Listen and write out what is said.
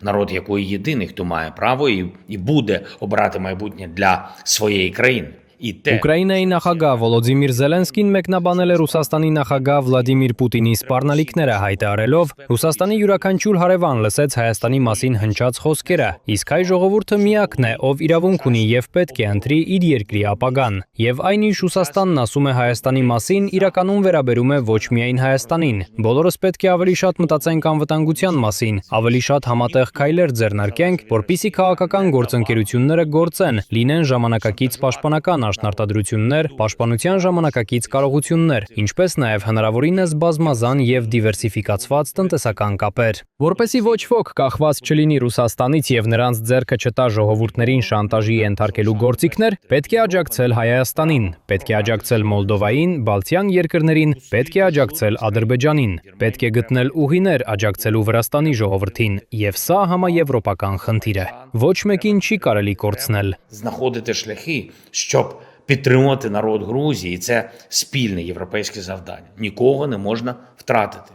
народ якої єдиний, хто має право і буде обирати майбутнє для своєї країни. Ուկրաինայի նախագահ Վոլոդիմիր Զելենսկին մեկնաբանել է Ռուսաստանի նախագահ Վլադիմիր Պուտինի սպառնալիքները, հայտարարելով. Ռուսաստանի յուրաքանչյուր հարևան լսեց Հայաստանի մասին հնչած խոսքերը, իսկ հայ ժողովուրդը միակն է, ով իրավունք ունի եւ պետք է ընտրի իր երկրի ապագան։ Եվ այն ինչ Ռուսաստանն ասում է Հայաստանի մասին, իրականում վերաբերում է ոչ միայն Հայաստանին։ Բոլորս պետք է ավելի շատ մտածենք անվտանգության մասին, ավելի շատ համատեղ քայլեր ձեռնարկենք, որպեսզի քաղաքական գործընկերությունները գործեն, լինեն ժամանակակից պաշտպանական արտադրություններ, պաշտպանության ժամանակակից կարողություններ, ինչպես նաև հնարավորինս բազմազան եւ դիվերսիֆիկացված տնտեսական կապեր։ Որպեսզի ոչ ոք կախված չլինի Ռուսաստանից եւ նրանց ձեռքը չտա ժողովուրդներին շանտաժի ենթարկելու գործիքներ, պետք է աջակցել Հայաստանին, պետք է աջակցել Մոլդովային, Բալթյան երկրներին, պետք է աջակցել Ադրբեջանին, պետք է գտնել ուղիներ աջակցելու Վրաստանի ժողովրդին, եւ սա համաեվրոպական խնդիր է։ Ոչ մեկին չի կարելի կորցնել։ Знаходити шляхи, щоб підтримувати народ Грузії, це спільне європейське завдання. Нікого не можна втратити.